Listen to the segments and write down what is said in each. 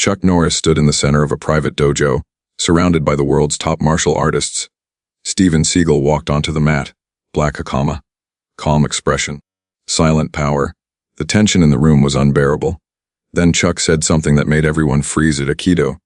Chuck Norris stood in the center of a private dojo, surrounded by the world's top martial artists. Steven Seagal walked onto the mat, black hakama, calm expression, silent power. The tension in the room was unbearable. Then Chuck said something that made everyone freeze at Aikido.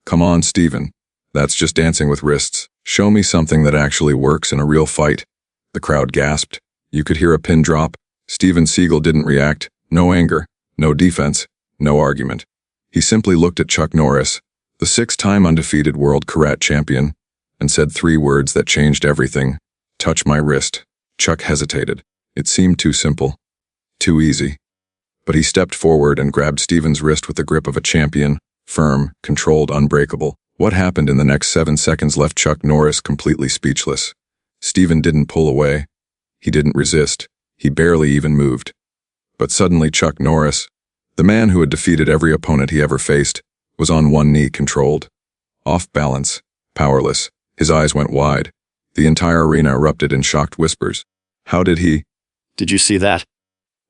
"Come on, Steven. That's just dancing with wrists. Show me something that actually works in a real fight." The crowd gasped. You could hear a pin drop. Steven Seagal didn't react. No anger, no defense, no argument. He simply looked at Chuck Norris, the 6-time undefeated world karate champion, and said 3 words that changed everything. "Touch my wrist." Chuck hesitated. It seemed too simple, too easy. But he stepped forward and grabbed Steven's wrist with the grip of a champion, firm, controlled, unbreakable. What happened in the next 7 seconds left Chuck Norris completely speechless. Steven didn't pull away. He didn't resist. He barely even moved. But suddenly Chuck Norris, the man who had defeated every opponent he ever faced, was on one knee, controlled, off balance, powerless. His eyes went wide. The entire arena erupted in shocked whispers. How did he? Did you see that?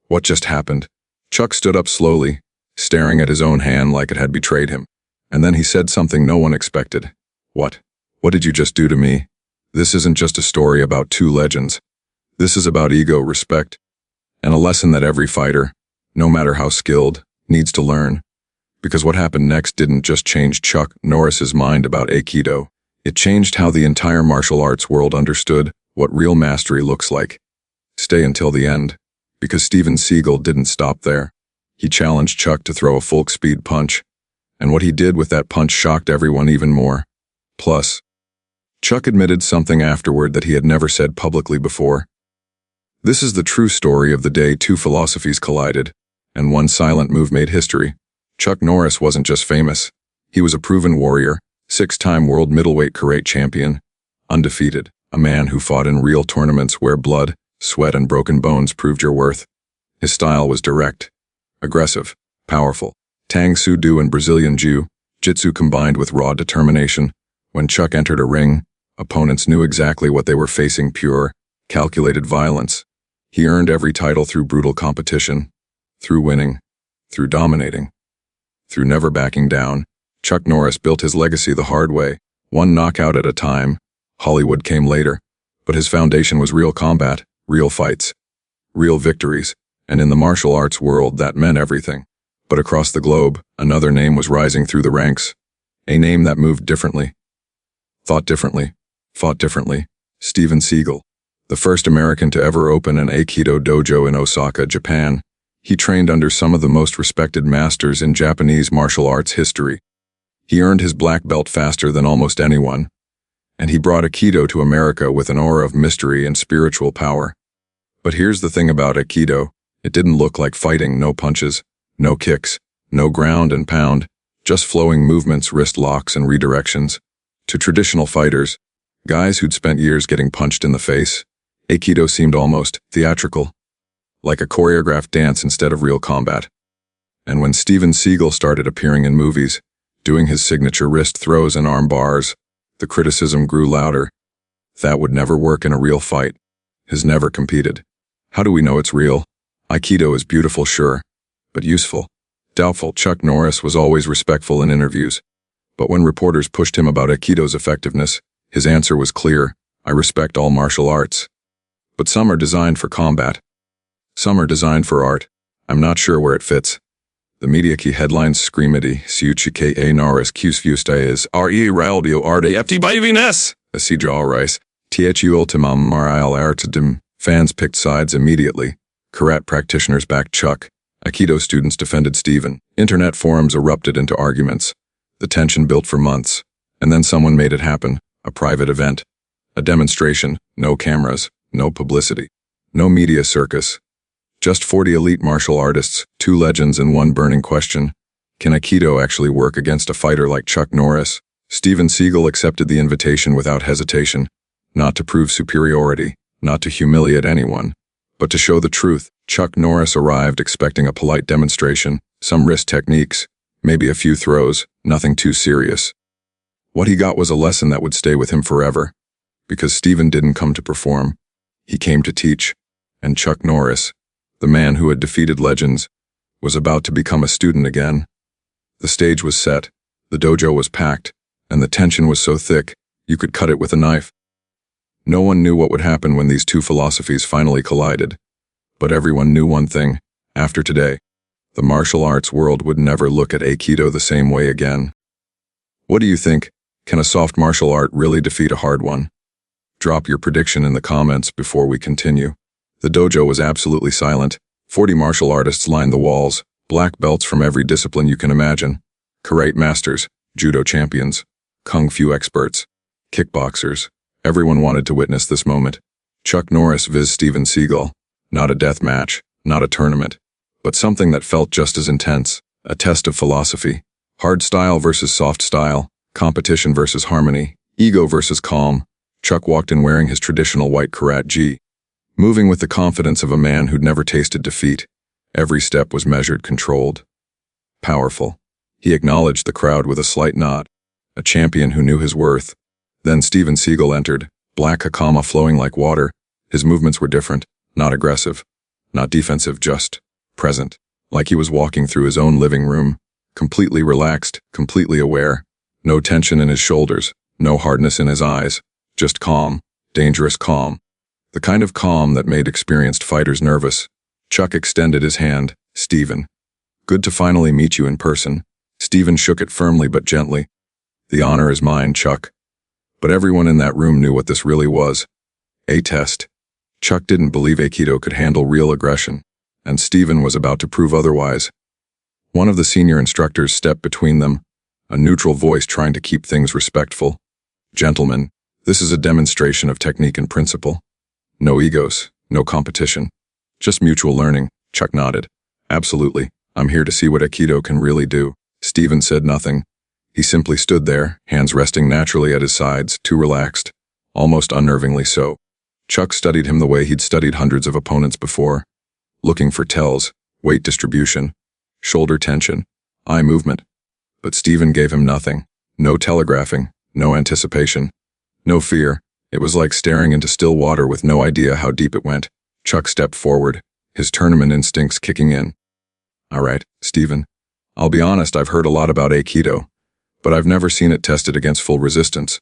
What just happened? Chuck stood up slowly, staring at his own hand like it had betrayed him. And then he said something no one expected. What? What did you just do to me? This isn't just a story about 2 legends. This is about ego, respect, and a lesson that every fighter, no matter how skilled, needs to learn. Because what happened next didn't just change Chuck Norris's mind about Aikido. It changed how the entire martial arts world understood what real mastery looks like. Stay until the end. Because Steven Seagal didn't stop there. He challenged Chuck to throw a full-speed punch, and what he did with that punch shocked everyone even more. Plus, Chuck admitted something afterward that he had never said publicly before. This is the true story of the day 2 philosophies collided, and one silent move made history. Chuck Norris wasn't just famous. He was a proven warrior, 6-time world middleweight karate champion, undefeated, a man who fought in real tournaments where blood, sweat, and broken bones proved your worth. His style was direct, aggressive, powerful. Tang Soo Do and Brazilian Jiu-Jitsu combined with raw determination. When Chuck entered a ring, opponents knew exactly what they were facing: pure, calculated violence. He earned every title through brutal competition, through winning, through dominating, through never backing down. Chuck Norris built his legacy the hard way, one knockout at a time. Hollywood came later, but his foundation was real combat, real fights, real victories, and in the martial arts world that meant everything. But across the globe, another name was rising through the ranks, a name that moved differently, thought differently, fought differently. Steven Seagal, the first American to ever open an Aikido dojo in Osaka, Japan. He trained under some of the most respected masters in Japanese martial arts history. He earned his black belt faster than almost anyone, and he brought Aikido to America with an aura of mystery and spiritual power. But here's the thing about Aikido. It didn't look like fighting. No punches, no kicks, no ground and pound, just flowing movements, wrist locks, and redirections. To traditional fighters, guys who'd spent years getting punched in the face, Aikido seemed almost theatrical, like a choreographed dance instead of real combat. And when Steven Seagal started appearing in movies, doing his signature wrist throws and arm bars, the criticism grew louder. That would never work in a real fight. Has never competed. How do we know it's real? Aikido is beautiful, sure, but useful. Doubtful. Chuck Norris was always respectful in interviews, but when reporters pushed him about Aikido's effectiveness, his answer was clear: I respect all martial arts. But some are designed for combat. Some are designed for art. I'm not sure where it fits. The media key headlines screamity, Siuchike Norris Qsfustaes, Realdio Arte Bivines, Asidra Rice, Thu Ultimum Maral Artadim. Fans picked sides immediately. Karate practitioners backed Chuck. Aikido students defended Steven. Internet forums erupted into arguments. The tension built for months. And then someone made it happen. A private event. A demonstration. No cameras. No publicity. No media circus. Just 40 elite martial artists, 2 legends, and one burning question. Can Aikido actually work against a fighter like Chuck Norris? Steven Seagal accepted the invitation without hesitation. Not to prove superiority. Not to humiliate anyone, but to show the truth. Chuck Norris arrived expecting a polite demonstration, some wrist techniques, maybe a few throws, nothing too serious. What he got was a lesson that would stay with him forever. Because Steven didn't come to perform. He came to teach. And Chuck Norris, the man who had defeated legends, was about to become a student again. The stage was set, the dojo was packed, and the tension was so thick, you could cut it with a knife. No one knew what would happen when these two philosophies finally collided. But everyone knew one thing: after today, the martial arts world would never look at Aikido the same way again. What do you think? Can a soft martial art really defeat a hard one? Drop your prediction in the comments before we continue. The dojo was absolutely silent. 40 martial artists lined the walls, black belts from every discipline you can imagine. Karate masters, judo champions, kung fu experts, kickboxers. Everyone wanted to witness this moment. Chuck Norris vs. Steven Seagal. Not a death match, not a tournament, but something that felt just as intense. A test of philosophy. Hard style versus soft style. Competition versus harmony. Ego versus calm. Chuck walked in wearing his traditional white karate-gi, moving with the confidence of a man who'd never tasted defeat. Every step was measured, controlled. Powerful. He acknowledged the crowd with a slight nod. A champion who knew his worth. Then Steven Seagal entered, black hakama flowing like water. His movements were different, not aggressive, not defensive, just present. Like he was walking through his own living room, completely relaxed, completely aware. No tension in his shoulders, no hardness in his eyes, just calm, dangerous calm. The kind of calm that made experienced fighters nervous. Chuck extended his hand. Steven. Good to finally meet you in person. Steven shook it firmly but gently. The honor is mine, Chuck. But everyone in that room knew what this really was. A test. Chuck didn't believe Aikido could handle real aggression, and Steven was about to prove otherwise. One of the senior instructors stepped between them, a neutral voice trying to keep things respectful. Gentlemen, this is a demonstration of technique and principle. No egos, no competition. Just mutual learning. Chuck nodded. Absolutely. I'm here to see what Aikido can really do. Steven said nothing. He simply stood there, hands resting naturally at his sides, too relaxed, almost unnervingly so. Chuck studied him the way he'd studied hundreds of opponents before, looking for tells, weight distribution, shoulder tension, eye movement. But Steven gave him nothing. No telegraphing, no anticipation, no fear. It was like staring into still water with no idea how deep it went. Chuck stepped forward, his tournament instincts kicking in. All right, Steven. I'll be honest, I've heard a lot about Aikido, but I've never seen it tested against full resistance.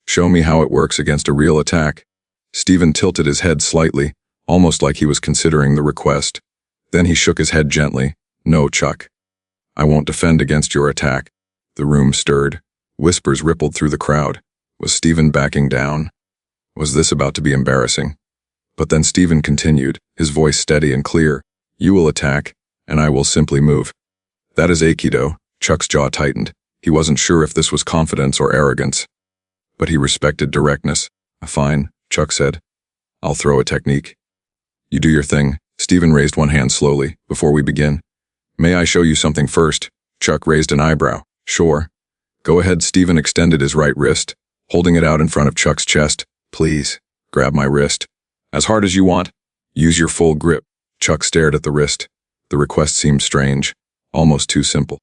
Show me how it works against a real attack. Steven tilted his head slightly, almost like he was considering the request. Then he shook his head gently. No, Chuck. I won't defend against your attack. The room stirred. Whispers rippled through the crowd. Was Steven backing down? Was this about to be embarrassing? But then Steven continued, his voice steady and clear. You will attack, and I will simply move. That is Aikido. Chuck's jaw tightened. He wasn't sure if this was confidence or arrogance. But he respected directness. Fine, Chuck said. I'll throw a technique. You do your thing. Steven raised one hand slowly. Before we begin, may I show you something first? Chuck raised an eyebrow. Sure. Go ahead. Steven extended his right wrist, holding it out in front of Chuck's chest. Please, grab my wrist. As hard as you want. Use your full grip. Chuck stared at the wrist. The request seemed strange, almost too simple.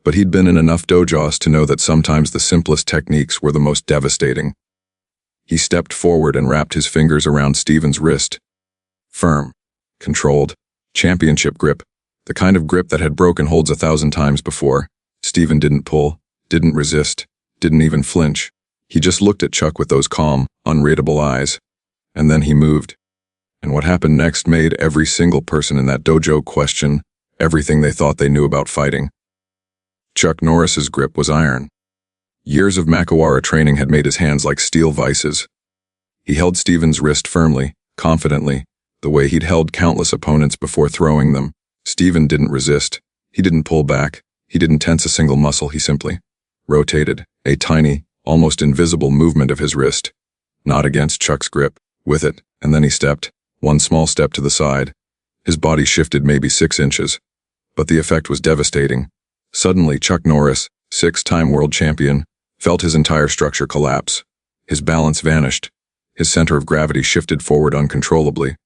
But he'd been in enough dojos to know that sometimes the simplest techniques were the most devastating. He stepped forward and wrapped his fingers around Steven's wrist. Firm, controlled, championship grip, the kind of grip that had broken holds 1,000 times before. Steven didn't pull, didn't resist, didn't even flinch. He just looked at Chuck with those calm, unreadable eyes. And then he moved. And what happened next made every single person in that dojo question everything they thought they knew about fighting. Chuck Norris's grip was iron. Years of Makiwara training had made his hands like steel vices. He held Steven's wrist firmly, confidently, the way he'd held countless opponents before throwing them. Steven didn't resist. He didn't pull back. He didn't tense a single muscle. He simply rotated, a tiny, almost invisible movement of his wrist. Not against Chuck's grip, with it, and then he stepped, one small step to the side. His body shifted maybe 6 inches. But the effect was devastating. Suddenly, Chuck Norris, 6-time world champion, felt his entire structure collapse. His balance vanished. His center of gravity shifted forward uncontrollably.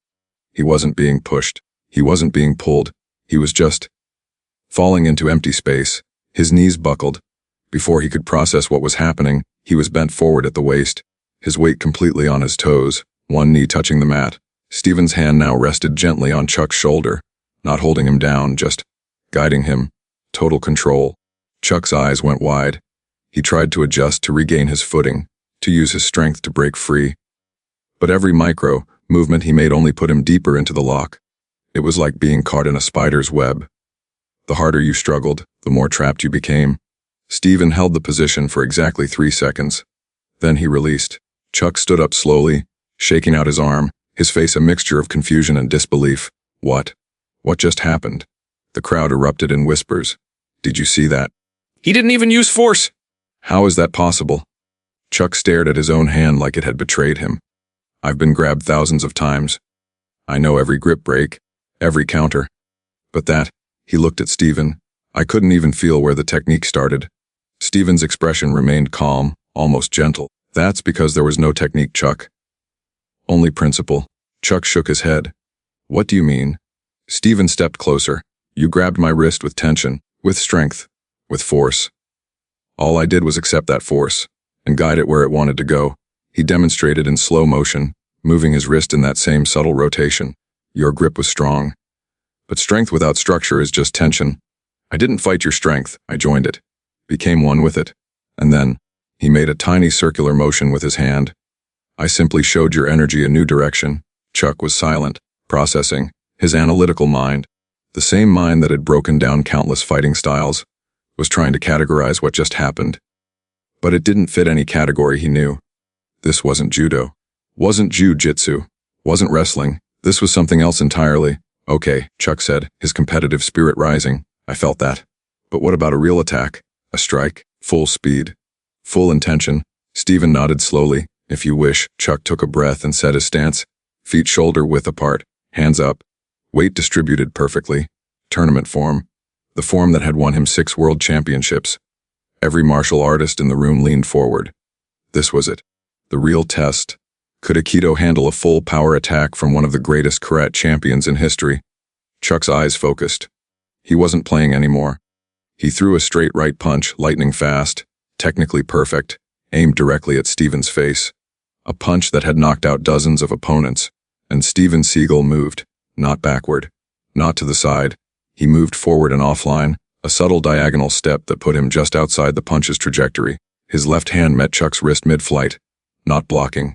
He wasn't being pushed. He wasn't being pulled. He was just falling into empty space. His knees buckled. Before he could process what was happening, he was bent forward at the waist, his weight completely on his toes, one knee touching the mat. Steven's hand now rested gently on Chuck's shoulder, not holding him down, just guiding him, total control. Chuck's eyes went wide. He tried to adjust to regain his footing, to use his strength to break free. But every movement he made only put him deeper into the lock. It was like being caught in a spider's web. The harder you struggled, the more trapped you became. Steven held the position for exactly 3 seconds. Then he released. Chuck stood up slowly, shaking out his arm, his face a mixture of confusion and disbelief. What? What just happened? The crowd erupted in whispers. Did you see that? He didn't even use force! How is that possible? Chuck stared at his own hand like it had betrayed him. I've been grabbed thousands of times. I know every grip break, every counter. But that, he looked at Steven. I couldn't even feel where the technique started. Steven's expression remained calm, almost gentle. That's because there was no technique, Chuck. Only principle. Chuck shook his head. What do you mean? Steven stepped closer. You grabbed my wrist with tension, with strength, with force. All I did was accept that force, and guide it where it wanted to go. He demonstrated in slow motion, moving his wrist in that same subtle rotation. Your grip was strong. But strength without structure is just tension. I didn't fight your strength, I joined it. Became one with it. And then, he made a tiny circular motion with his hand. I simply showed your energy a new direction. Chuck was silent, processing, his analytical mind, the same mind that had broken down countless fighting styles, was trying to categorize what just happened. But it didn't fit any category he knew. This wasn't judo, wasn't jiu-jitsu, wasn't wrestling. This was something else entirely. Okay, Chuck said, his competitive spirit rising. I felt that. But what about a real attack? A strike? Full speed? Full intention? Steven nodded slowly. If you wish. Chuck took a breath and set his stance. Feet shoulder width apart, hands up. Weight distributed perfectly. Tournament form. The form that had won him 6 world championships. Every martial artist in the room leaned forward. This was it. The real test. Could Aikido handle a full power attack from one of the greatest karate champions in history? Chuck's eyes focused. He wasn't playing anymore. He threw a straight right punch, lightning fast, technically perfect, aimed directly at Steven's face. A punch that had knocked out dozens of opponents. And Steven Seagal moved, not backward, not to the side. He moved forward and offline, a subtle diagonal step that put him just outside the punch's trajectory. His left hand met Chuck's wrist mid-flight, not blocking,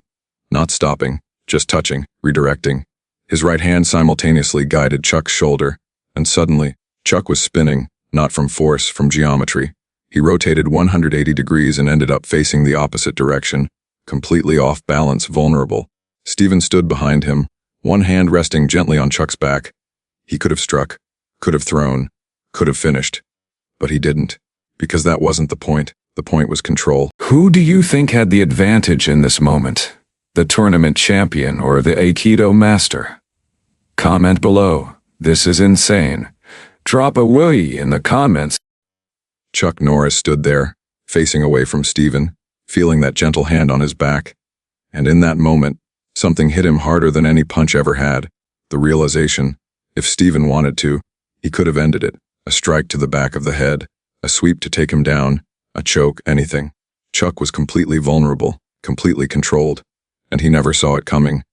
not stopping, just touching, redirecting. His right hand simultaneously guided Chuck's shoulder, and suddenly, Chuck was spinning, not from force, from geometry. He rotated 180 degrees and ended up facing the opposite direction, completely off balance, vulnerable. Steven stood behind him, one hand resting gently on Chuck's back. He could have struck, could have thrown, could have finished. But he didn't, because that wasn't the point. The point was control. Who do you think had the advantage in this moment? The tournament champion or the Aikido master? Comment below. This is insane. Drop a "Will-ye" in the comments. Chuck Norris stood there, facing away from Steven, feeling that gentle hand on his back. And in that moment, something hit him harder than any punch ever had. The realization, if Steven wanted to, he could have ended it. A strike to the back of the head, a sweep to take him down, a choke, anything. Chuck was completely vulnerable, completely controlled, and he never saw it coming.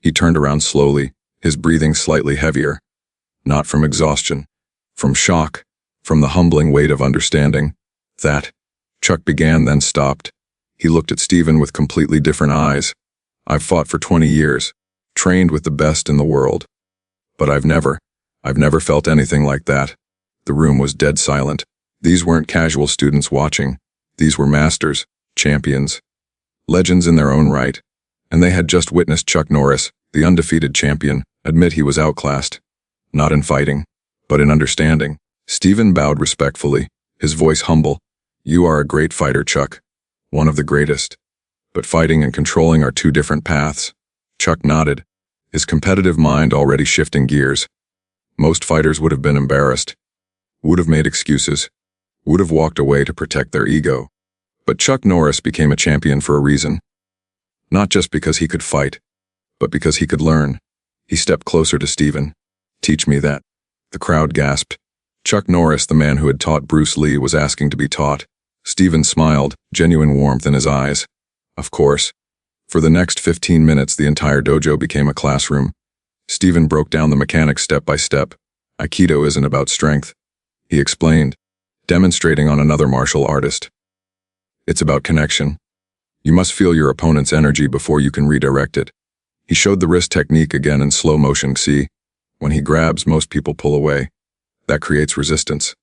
He turned around slowly, his breathing slightly heavier. Not from exhaustion, from shock, from the humbling weight of understanding. That, Chuck began, then stopped. He looked at Steven with completely different eyes. I've fought for 20 years, trained with the best in the world. But I've never felt anything like that. The room was dead silent. These weren't casual students watching. These were masters, champions, legends in their own right. And they had just witnessed Chuck Norris, the undefeated champion, admit he was outclassed. Not in fighting, but in understanding. Steven bowed respectfully, his voice humble. You are a great fighter, Chuck. One of the greatest. But fighting and controlling are 2 different paths. Chuck nodded, his competitive mind already shifting gears. Most fighters would have been embarrassed, would have made excuses, would have walked away to protect their ego. But Chuck Norris became a champion for a reason. Not just because he could fight, but because he could learn. He stepped closer to Steven. Teach me that. The crowd gasped. Chuck Norris, the man who had taught Bruce Lee, was asking to be taught. Steven smiled, genuine warmth in his eyes. Of course. For the next 15 minutes, the entire dojo became a classroom. Steven broke down the mechanics step by step. Aikido isn't about strength, he explained. demonstrating on another martial artist. It's about connection. You must feel your opponent's energy before you can redirect it. He showed the wrist technique again in slow motion. See, when he grabs, most people pull away. That creates resistance.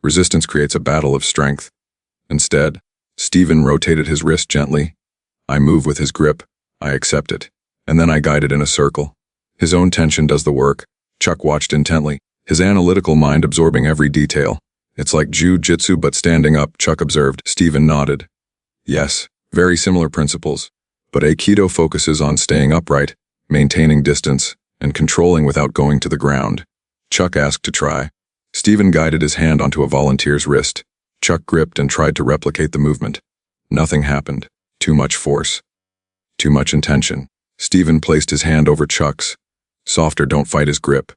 Resistance creates a battle of strength. Instead, Steven rotated his wrist gently. I move with his grip. I accept it. And then I guide it in a circle. His own tension does the work. Chuck watched intently, his analytical mind absorbing every detail. It's like jiu-jitsu but standing up, Chuck observed. Steven nodded. Yes, very similar principles. But Aikido focuses on staying upright, maintaining distance, and controlling without going to the ground. Chuck asked to try. Steven guided his hand onto a volunteer's wrist. Chuck gripped and tried to replicate the movement. Nothing happened. Too much force. Too much intention. Steven placed his hand over Chuck's. Softer, don't fight his grip.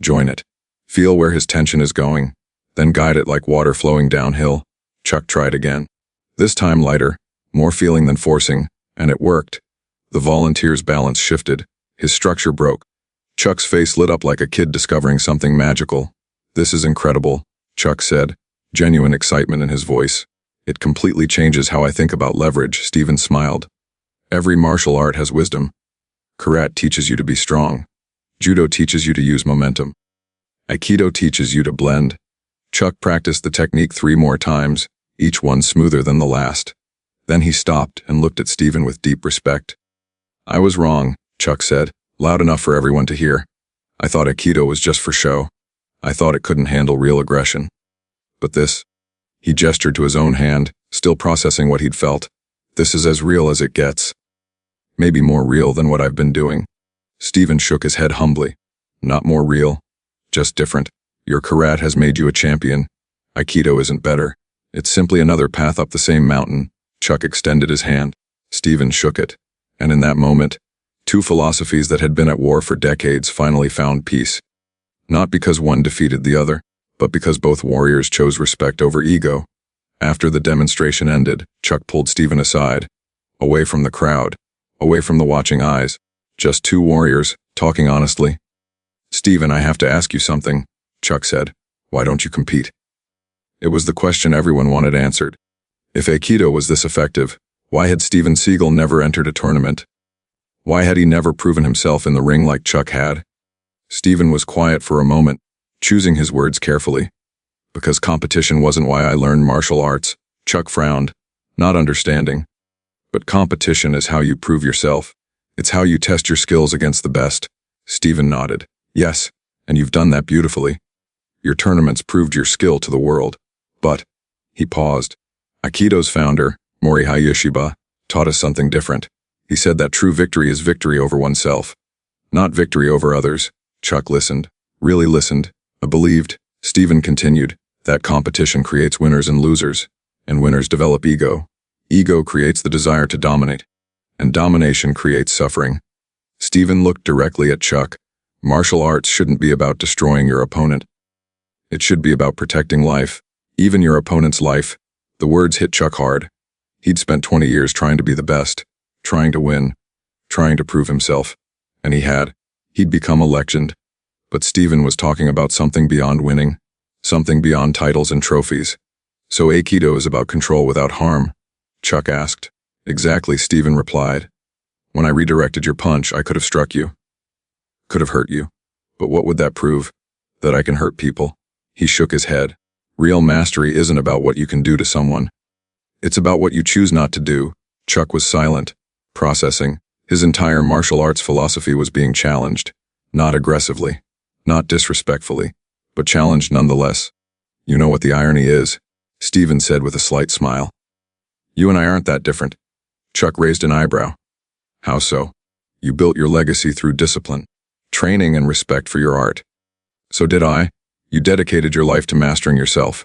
Join it. Feel where his tension is going. Then guide it like water flowing downhill. Chuck tried again. This time lighter, more feeling than forcing, and it worked. The volunteer's balance shifted. His structure broke. Chuck's face lit up like a kid discovering something magical. This is incredible, Chuck said, genuine excitement in his voice. It completely changes how I think about leverage. Steven smiled. Every martial art has wisdom. Karate teaches you to be strong. Judo teaches you to use momentum. Aikido teaches you to blend. Chuck practiced the technique 3 more times, each one smoother than the last. Then he stopped and looked at Steven with deep respect. I was wrong, Chuck said, loud enough for everyone to hear. I thought Aikido was just for show. I thought it couldn't handle real aggression. But this, he gestured to his own hand, still processing what he'd felt. This is as real as it gets. Maybe more real than what I've been doing. Steven shook his head humbly. Not more real, just different. Your karate has made you a champion. Aikido isn't better. It's simply another path up the same mountain. Chuck extended his hand. Steven shook it. And in that moment, 2 philosophies that had been at war for decades finally found peace. Not because one defeated the other, but because both warriors chose respect over ego. After the demonstration ended, Chuck pulled Steven aside, away from the crowd, away from the watching eyes. Just 2 warriors, talking honestly. Steven, I have to ask you something, Chuck said. Why don't you compete? It was the question everyone wanted answered. If Aikido was this effective, why had Steven Seagal never entered a tournament? Why had he never proven himself in the ring like Chuck had? Steven was quiet for a moment, choosing his words carefully. Because competition wasn't why I learned martial arts, Chuck frowned, not understanding. But competition is how you prove yourself. It's how you test your skills against the best. Steven nodded. Yes, and you've done that beautifully. Your tournaments proved your skill to the world. But, he paused. Aikido's founder, Morihei Ueshiba, taught us something different. He said that true victory is victory over oneself, not victory over others. Chuck listened, really listened, believed. Steven continued, that competition creates winners and losers, and winners develop ego. Ego creates the desire to dominate, and domination creates suffering. Steven looked directly at Chuck. Martial arts shouldn't be about destroying your opponent. It should be about protecting life, even your opponent's life. The words hit Chuck hard. He'd spent 20 years trying to be the best, trying to win, trying to prove himself. And he had. He'd become a legend. But Steven was talking about something beyond winning, something beyond titles and trophies. So Aikido is about control without harm? Chuck asked. Exactly, Steven replied. When I redirected your punch, I could have struck you. Could have hurt you. But what would that prove? That I can hurt people? He shook his head. Real mastery isn't about what you can do to someone. It's about what you choose not to do. Chuck was silent, processing. His entire martial arts philosophy was being challenged. Not aggressively, not disrespectfully, but challenged nonetheless. You know what the irony is? Steven said with a slight smile. You and I aren't that different. Chuck raised an eyebrow. How so? You built your legacy through discipline, training, and respect for your art. So did I. You dedicated your life to mastering yourself.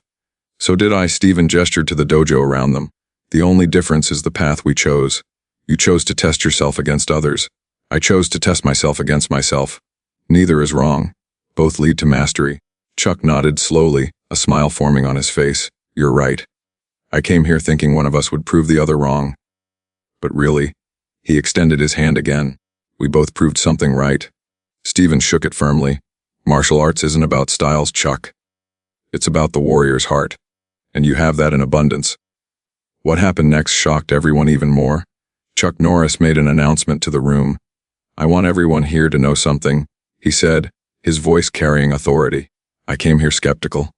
So did I. Steven gestured to the dojo around them. The only difference is the path we chose. You chose to test yourself against others. I chose to test myself against myself. Neither is wrong. Both lead to mastery. Chuck nodded slowly, a smile forming on his face. You're right. I came here thinking one of us would prove the other wrong. But really, he extended his hand again. We both proved something right. Steven shook it firmly. Martial arts isn't about styles, Chuck. It's about the warrior's heart. and you have that in abundance. What happened next shocked everyone even more. Chuck Norris made an announcement to the room. "I want everyone here to know something," he said, his voice carrying authority. "I came here skeptical.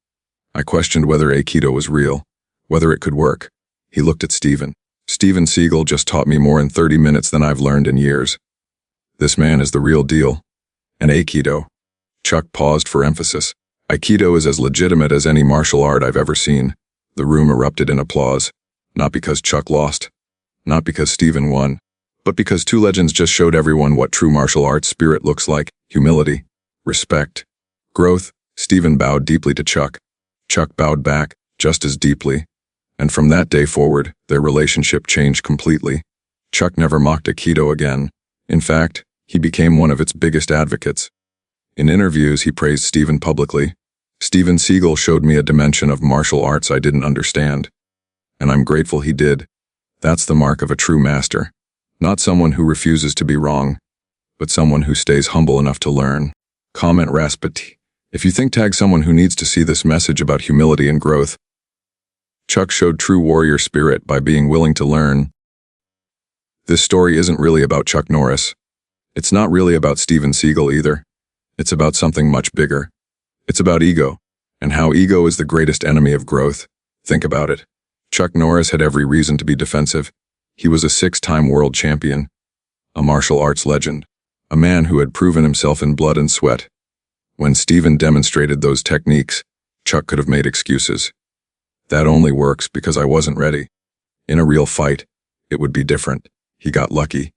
I questioned whether Aikido was real, whether it could work." He looked at Steven. "Steven Seagal just taught me more in 30 minutes than I've learned in years. This man is the real deal. And Aikido." Chuck paused for emphasis. "Aikido is as legitimate as any martial art I've ever seen." The room erupted in applause. Not because Chuck lost, not because Steven won, but because two legends just showed everyone what true martial arts spirit looks like: humility, respect, growth. Steven bowed deeply to Chuck. Chuck bowed back, just as deeply. And from that day forward, their relationship changed completely. Chuck never mocked Aikido again. In fact, he became one of its biggest advocates. In interviews, he praised Steven publicly. "Steven Seagal showed me a dimension of martial arts I didn't understand. And I'm grateful he did. That's the mark of a true master. Not someone who refuses to be wrong, but someone who stays humble enough to learn." Comment air.But. If you think tag someone who needs to see this message about humility and growth. Chuck showed true warrior spirit by being willing to learn. This story isn't really about Chuck Norris. It's not really about Steven Seagal either. It's about something much bigger. It's about ego, and how ego is the greatest enemy of growth. Think about it. Chuck Norris had every reason to be defensive. He was a 6-time world champion, a martial arts legend, a man who had proven himself in blood and sweat. When Steven demonstrated those techniques, Chuck could have made excuses. "That only works because I wasn't ready. In a real fight, it would be different." He got lucky,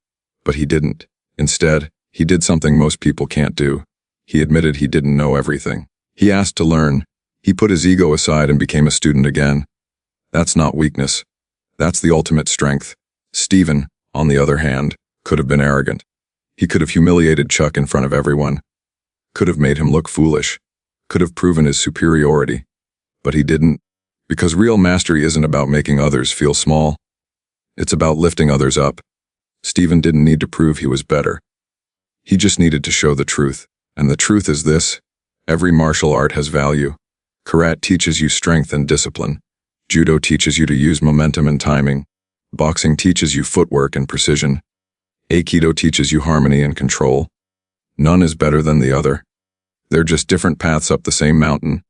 but he didn't. Instead, he did something most people can't do. He admitted he didn't know everything. He asked to learn. He put his ego aside and became a student again. That's not weakness. That's the ultimate strength. Steven, on the other hand, could have been arrogant. He could have humiliated Chuck in front of everyone. Could have made him look foolish. Could have proven his superiority. But he didn't. Because real mastery isn't about making others feel small. It's about lifting others up. Steven didn't need to prove he was better. He just needed to show the truth. And the truth is this: every martial art has value. Karate teaches you strength and discipline. Judo teaches you to use momentum and timing. Boxing teaches you footwork and precision. Aikido teaches you harmony and control. None is better than the other. They're just different paths up the same mountain.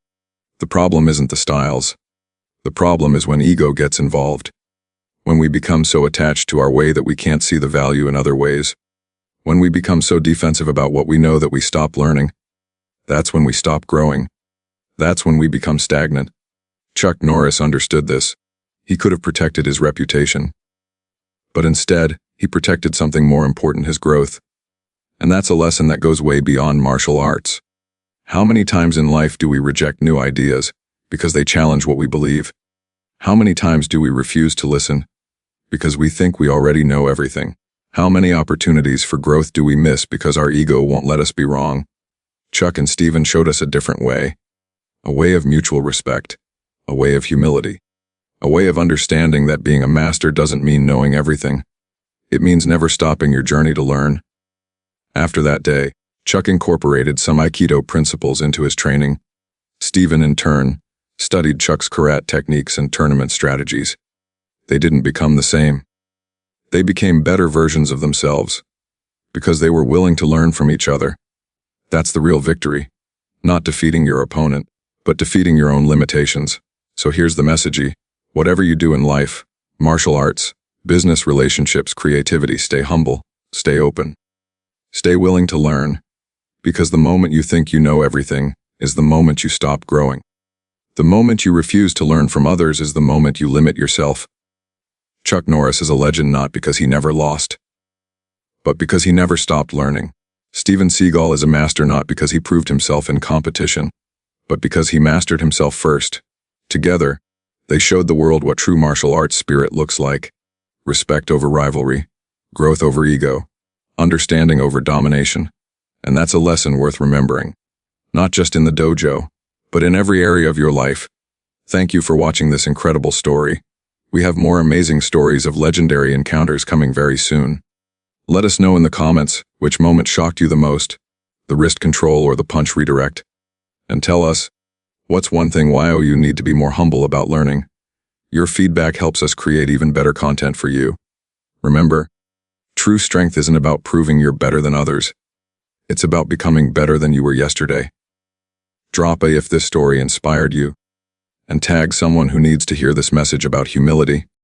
The problem isn't the styles. The problem is when ego gets involved. When we become so attached to our way that we can't see the value in other ways. When we become so defensive about what we know that we stop learning. That's when we stop growing. That's when we become stagnant. Chuck Norris understood this. He could have protected his reputation. But instead, he protected something more important: his growth. And that's a lesson that goes way beyond martial arts. How many times in life do we reject new ideas because they challenge what we believe? How many times do we refuse to listen because we think we already know everything? How many opportunities for growth do we miss because our ego won't let us be wrong? Chuck and Steven showed us a different way. A way of mutual respect. A way of humility. A way of understanding that being a master doesn't mean knowing everything. It means never stopping your journey to learn. After that day, Chuck incorporated some Aikido principles into his training. Steven, in turn, studied Chuck's karate techniques and tournament strategies. They didn't become the same. They became better versions of themselves, because they were willing to learn from each other. That's the real victory. Not defeating your opponent, but defeating your own limitations. So here's the message: whatever you do in life, martial arts, business, relationships, creativity, stay humble, stay open. Stay willing to learn, because the moment you think you know everything is the moment you stop growing. The moment you refuse to learn from others is the moment you limit yourself. Chuck Norris is a legend not because he never lost, but because he never stopped learning. Steven Seagal is a master not because he proved himself in competition, but because he mastered himself first. Together, they showed the world what true martial arts spirit looks like: respect over rivalry, growth over ego, understanding over domination. And that's a lesson worth remembering, not just in the dojo, but in every area of your life. Thank you for watching this incredible story. We have more amazing stories of legendary encounters coming very soon. Let us know in the comments which moment shocked you the most, the wrist control or the punch redirect. And tell us, What's one thing you need to be more humble about learning? Your feedback helps us create even better content for you. Remember, true strength isn't about proving you're better than others. It's about becoming better than you were yesterday. Drop a if this story inspired you, and tag someone who needs to hear this message about humility.